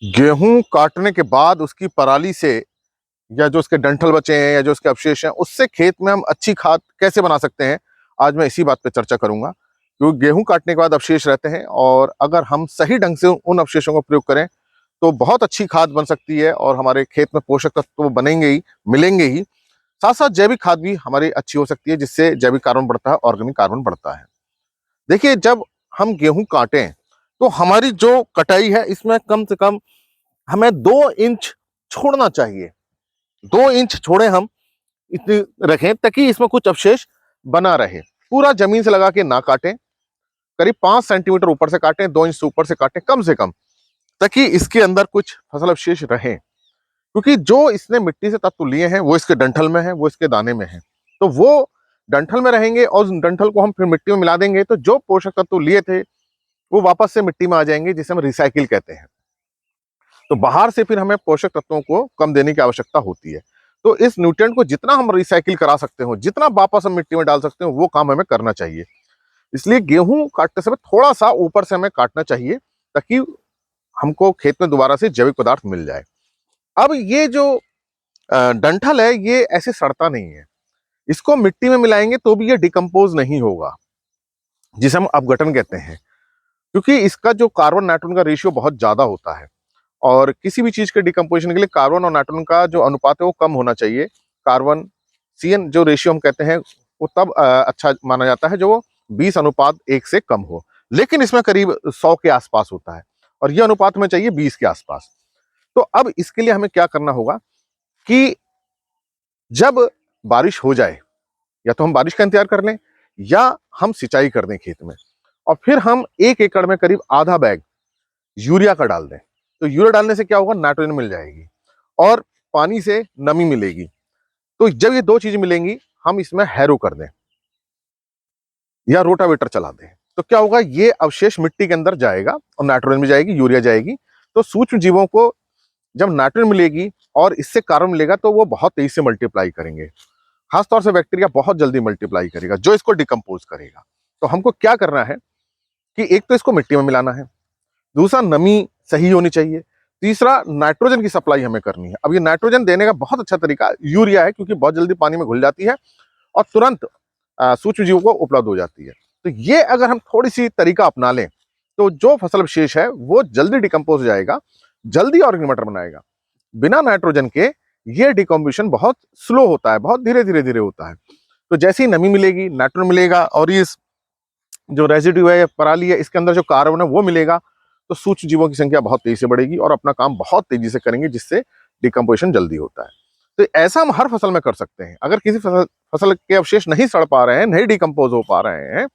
गेहूं काटने के बाद उसकी पराली से या जो उसके डंठल बचे हैं या जो उसके अवशेष हैं उससे खेत में हम अच्छी खाद कैसे बना सकते हैं, आज मैं इसी बात पे चर्चा करूंगा। क्योंकि गेहूं काटने के बाद अवशेष रहते हैं और अगर हम सही ढंग से उन अवशेषों का प्रयोग करें तो बहुत अच्छी खाद बन सकती है और हमारे खेत में पोषक तत्व तो बनेंगे ही, मिलेंगे ही। साथ साथ जैविक खाद भी हमारी अच्छी हो सकती है जिससे जैविक कार्बन बढ़ता है, ऑर्गेनिक कार्बन बढ़ता है। देखिए, जब हम गेहूं काटें तो हमारी जो कटाई है इसमें कम से कम हमें 2 इंच छोड़ना चाहिए। 2 इंच छोड़े हम, इतनी रखें ताकि इसमें कुछ अवशेष बना रहे। पूरा जमीन से लगा के ना काटें, करीब 5 सेंटीमीटर ऊपर से काटें, 2 इंच से ऊपर से काटें कम से कम, ताकि इसके अंदर कुछ फसल अवशेष रहें। क्योंकि जो इसने मिट्टी से तत्व लिए हैं वो इसके डंठल में है, वो इसके दाने में है। तो वो डंठल में रहेंगे और उस डंठल को हम फिर मिट्टी में मिला देंगे तो जो पोषक तत्व लिए थे वो वापस से मिट्टी में आ जाएंगे, जिसे हम रिसाइकिल कहते हैं। तो बाहर से फिर हमें पोषक तत्वों को कम देने की आवश्यकता होती है। तो इस न्यूट्रिएंट को जितना हम रिसाइकिल करा सकते हो, जितना वापस हम मिट्टी में डाल सकते हो, वो काम हमें करना चाहिए। इसलिए गेहूं काटते समय थोड़ा सा ऊपर से हमें काटना चाहिए ताकि हमको खेत में दोबारा से जैविक पदार्थ मिल जाए। अब ये जो डंठल है ये ऐसे सड़ता नहीं है, इसको मिट्टी में मिलाएंगे तो भी ये डिकम्पोज नहीं होगा, जिसे हम अपघटन कहते हैं। क्योंकि इसका जो कार्बन नाइट्रोजन का रेशियो बहुत ज्यादा होता है और किसी भी चीज के डिकम्पोजिशन के लिए कार्बन और नाइट्रोजन का जो अनुपात है वो कम होना चाहिए। कार्बन सीएन जो रेशियो हम कहते हैं वो तब अच्छा माना जाता है जो वो 20:1 से कम हो। लेकिन इसमें करीब 100 के आसपास होता है और ये अनुपात हमें चाहिए 20 के आसपास। तो अब इसके लिए हमें क्या करना होगा कि जब बारिश हो जाए, या तो हम बारिश का इंतजार कर लें या हम सिंचाई कर दें खेत में, और फिर हम 1 एकड़ में करीब आधा बैग यूरिया का डाल दें। तो यूरिया डालने से क्या होगा, नाइट्रोजन मिल जाएगी और पानी से नमी मिलेगी। तो जब ये दो चीज मिलेंगी, हम इसमें हैरो कर दें या रोटावेटर चला दें तो क्या होगा, ये अवशेष मिट्टी के अंदर जाएगा और नाइट्रोजन भी जाएगी, यूरिया जाएगी। तो सूक्ष्म जीवों को जब नाइट्रोजन मिलेगी और इससे कार्बन मिलेगा तो वो बहुत तेजी से मल्टीप्लाई करेंगे। खासतौर से बैक्टीरिया बहुत जल्दी मल्टीप्लाई करेगा जो इसको डिकम्पोज करेगा। तो हमको क्या करना है कि एक तो इसको मिट्टी में मिलाना है, दूसरा नमी सही होनी चाहिए, तीसरा नाइट्रोजन की सप्लाई हमें करनी है। अब ये नाइट्रोजन देने का बहुत अच्छा तरीका यूरिया है, क्योंकि बहुत जल्दी पानी में घुल जाती है और तुरंत सूक्ष्म जीवों को उपलब्ध हो जाती है। तो ये अगर हम थोड़ी सी तरीका अपना लें तो जो फसल अवशेष है वो जल्दी डिकम्पोज हो जाएगा, जल्दी ऑर्गेनिक मैटर बनाएगा। बिना नाइट्रोजन के ये डिकम्पोजिशन बहुत स्लो होता है, बहुत धीरे धीरे धीरे होता है। तो जैसे ही नमी मिलेगी, नाइट्रोजन मिलेगा और इस जो रेजिड्यू है या पराली है इसके अंदर जो कार्बन है वो मिलेगा, तो सूक्ष्म जीवों की संख्या बहुत तेजी से बढ़ेगी और अपना काम बहुत तेजी से करेंगे, जिससे डिकम्पोजिशन जल्दी होता है। तो ऐसा हम हर फसल में कर सकते हैं। अगर किसी फसल के अवशेष नहीं सड़ पा रहे हैं, नहीं डिकम्पोज हो पा रहे हैं,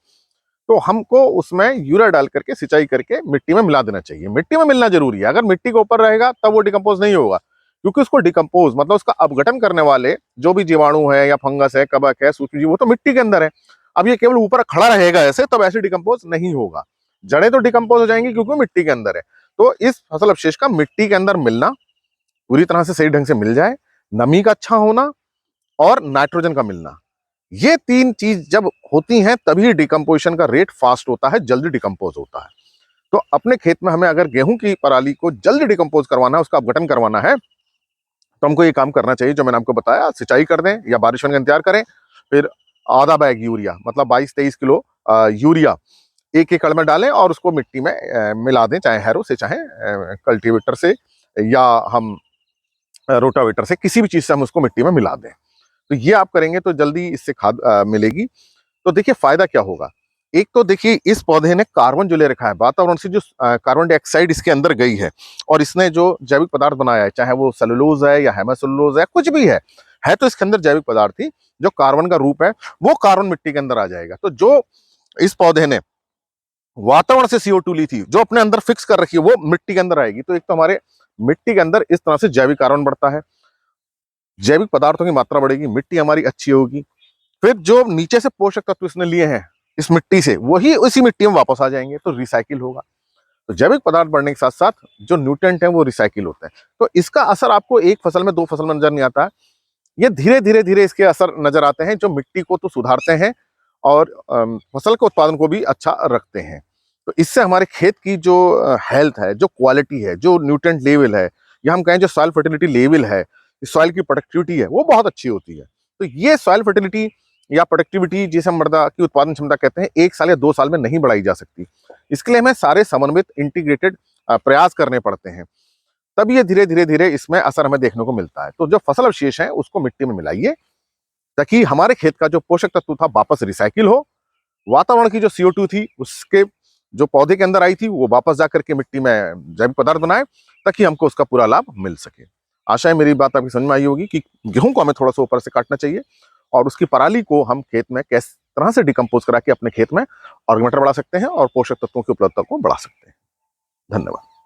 तो हमको उसमें यूरिया डाल करके सिंचाई करके मिट्टी में मिला देना चाहिए। मिट्टी में मिलना जरूरी है, अगर मिट्टी के ऊपर रहेगा तब वो डिकम्पोज नहीं होगा। क्योंकि उसको डिकम्पोज मतलब उसका अपघटन करने वाले जो भी जीवाणु है या फंगस है, कवक है, सूक्ष्म जीव, वो तो मिट्टी के अंदर है। अब ये केवल ऊपर खड़ा रहेगा ऐसे, तब ऐसे डिकम्पोज नहीं होगा। जड़ें तो डिकम्पोज हो जाएंगी क्योंकि मिट्टी के अंदर है। तो इस फसल अवशेष का मिट्टी के अंदर मिलना पूरी तरह से सही ढंग से मिल जाए, नमी का अच्छा होना और नाइट्रोजन का मिलना, ये तीन चीज जब होती हैं तभी डिकम्पोजिशन का रेट फास्ट होता है, जल्दी डिकम्पोज होता है। तो अपने खेत में हमें अगर गेहूं की पराली को जल्दी डिकम्पोज करवाना है, उसका अपघटन करवाना है, तो हमको ये काम करना चाहिए जो मैंने आपको बताया। सिंचाई कर दें या बारिश होने का इंतजार करें, फिर आधा बैग यूरिया मतलब 22-23 किलो यूरिया 1 एकड़ में डालें और उसको मिट्टी में मिला दें, चाहे हैरो से चाहे कल्टीवेटर से या हम रोटावेटर से, किसी भी चीज से हम उसको मिट्टी में मिला दें। तो ये आप करेंगे तो जल्दी इससे खाद मिलेगी। तो देखिए फायदा क्या होगा। एक तो देखिए इस पौधे ने कार्बन जो ले रखा है वातावरण से, जो कार्बन डाइऑक्साइड इसके अंदर गई है और इसने जो जैविक पदार्थ बनाया है, चाहे वो सेलुलोज है या हेमासेलुलोज है, कुछ भी है तो इसके अंदर जैविक पदार्थ ही जो कार्बन का रूप है, वो कार्बन मिट्टी के अंदर आ जाएगा। तो जो इस पौधे ने वातावरण से CO2 ली थी, जो अपने अंदर फिक्स कर रखी है, वो मिट्टी के अंदर आएगी। तो एक तो हमारे मिट्टी के अंदर इस तरह से जैविक कार्बन बढ़ता है, जैविक पदार्थों की मात्रा बढ़ेगी, मिट्टी हमारी अच्छी होगी। फिर जो नीचे से पोषक तत्व इसने लिए हैं इस मिट्टी से, वही उसी मिट्टी में वापस आ जाएंगे, तो रिसाइकिल होगा। तो जैविक पदार्थ बढ़ने के साथ साथ जो न्यूट्रिएंट हैं वो रिसाइकिल होते हैं। तो इसका असर आपको एक फसल में, 2 फसल में नजर नहीं आता है, ये धीरे धीरे धीरे इसके असर नजर आते हैं, जो मिट्टी को तो सुधारते हैं और फसल के उत्पादन को भी अच्छा रखते हैं। तो इससे हमारे खेत की जो हेल्थ है, जो क्वालिटी है, जो न्यूट्रिएंट लेवल है, या हम कहें जो सॉइल फर्टिलिटी लेवल है, सॉइल की प्रोडक्टिविटी है, वो बहुत अच्छी होती है। तो ये सॉइल फर्टिलिटी या प्रोडक्टिविटी जिसे हम मृदा की उत्पादन क्षमता कहते हैं, 1 साल या 2 साल में नहीं बढ़ाई जा सकती। इसके लिए हमें सारे समन्वित इंटीग्रेटेड प्रयास करने पड़ते हैं। तब ये धीरे-धीरे इसमें असर हमें देखने को मिलता है। तो जो फसल अवशेष हैं उसको मिट्टी में मिलाइए, ताकि हमारे खेत का जो पोषक तत्व था वापस रिसाइकिल हो, वातावरण की जो CO2 थी उसके जो पौधे के अंदर आई थी वो वापस जाकर के मिट्टी में जैविक पदार्थ बनाए, ताकि हमको उसका पूरा लाभ मिल सके। आशा है मेरी बात आपकी समझ में आई होगी कि गेहूं को हमें थोड़ा-सा ऊपर से काटना चाहिए और उसकी पराली को हम खेत में किस तरह से डिकम्पोज़ करा के अपने खेत में ऑर्गेनिक मैटर बढ़ा सकते हैं और पोषक तत्वों की उपलब्धता को बढ़ा सकते हैं। धन्यवाद।